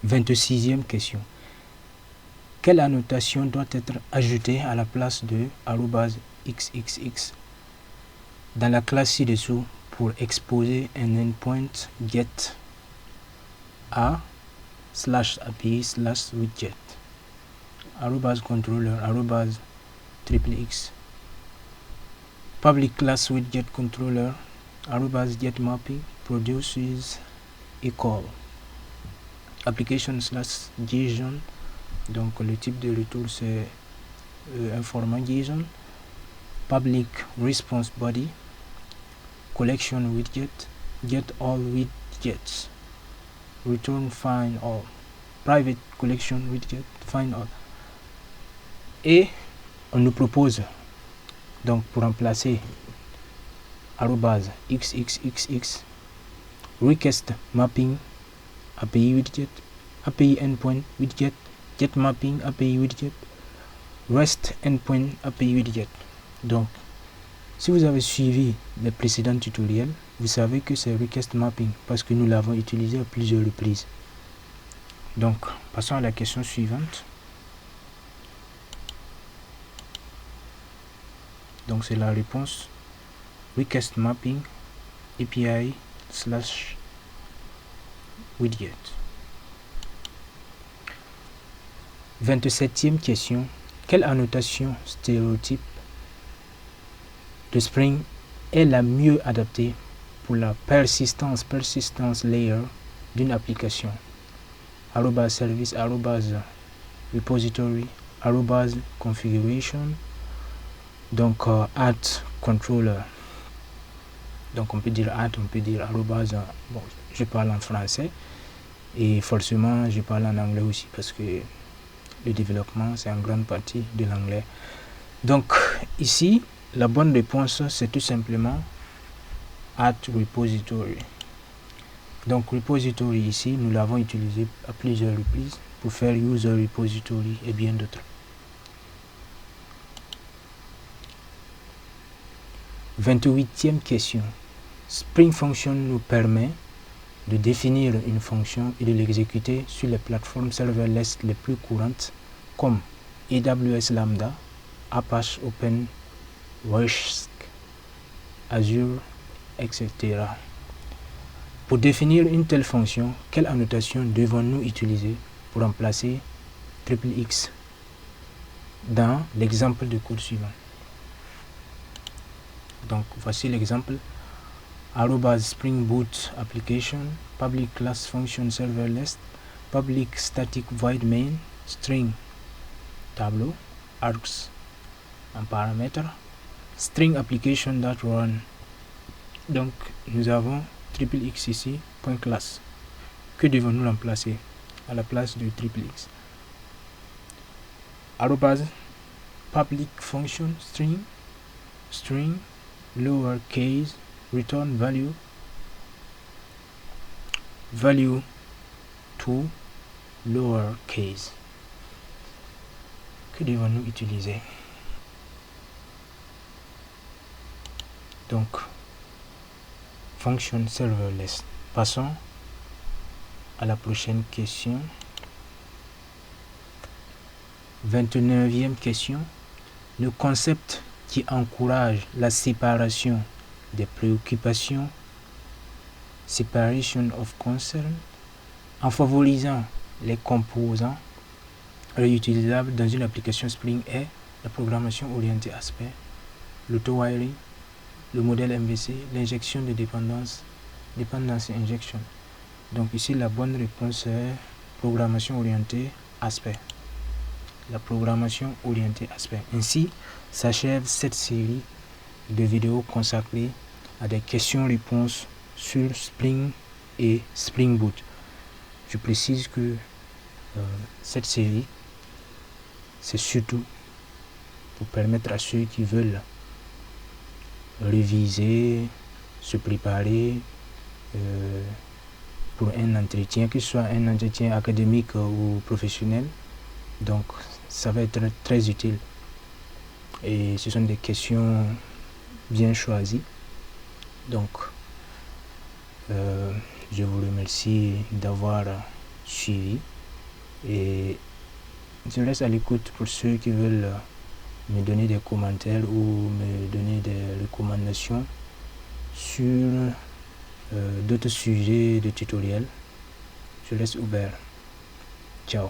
26e question. Quelle annotation doit être ajoutée à la place de @xxx dans la classe ci-dessous pour exposer un endpoint get a /API/widget @controller @xxx public class widget controller @getMapping produces equal application/JSON. Donc le type de retour c'est un format JSON. Public response body collection widget get all widgets return find all private collection widget find all. Et on nous propose donc pour remplacer @xxx request mapping API widget API endpoint widget get mapping API widget REST endpoint API widget. Donc si vous avez suivi les précédents tutoriels, vous savez que c'est request mapping parce que nous l'avons utilisé à plusieurs reprises. Donc passons à la question suivante. Donc c'est la réponse request mapping API/widget. 27e question. Quelle annotation stéréotype de Spring est la mieux adaptée pour la persistance layer d'une application? @service @repository @configuration. Donc @controller. Donc on peut dire on peut dire bon, je parle en français et forcément je parle en anglais aussi parce que le développement c'est en grande partie de l'anglais. Donc ici la bonne réponse c'est tout simplement @repository. Donc repository ici nous l'avons utilisé à plusieurs reprises pour faire user repository et bien d'autres. 28e question. Spring Function nous permet de définir une fonction et de l'exécuter sur les plateformes serverless les plus courantes comme AWS Lambda, Apache OpenWhisk, Azure, etc. Pour définir une telle fonction, quelle annotation devons-nous utiliser pour remplacer XXX dans l'exemple de code suivant? Donc voici l'exemple. @spring boot application public class function serverless public static void main string tableau args en paramètre string application.run. Donc nous avons XXX ici point class. Que devons-nous remplacer à la place de XXX? Public function string lowercase return value to lowercase. Que devons-nous utiliser? Donc function serverless. Passons à la prochaine question. 29e question. Le concept qui encourage la séparation des préoccupations, separation of concern, en favorisant les composants réutilisables dans une application Spring est la programmation orientée aspect, l'auto-wiring, le modèle MVC, l'injection de dependance injection. Donc ici la bonne réponse est programmation orientée aspect. La programmation orientée aspect. Ainsi s'achève cette série de vidéos consacrées à des questions-réponses sur Spring et Spring Boot. Je précise que cette série c'est surtout pour permettre à ceux qui veulent réviser, se préparer pour un entretien, que ce soit un entretien académique ou professionnel. Donc ça va être très utile et ce sont des questions bien choisies. Donc je vous remercie d'avoir suivi. Et je reste à l'écoute pour ceux qui veulent me donner des commentaires ou me donner des recommandations sur d'autres sujets de tutoriels. Je reste ouvert. Ciao.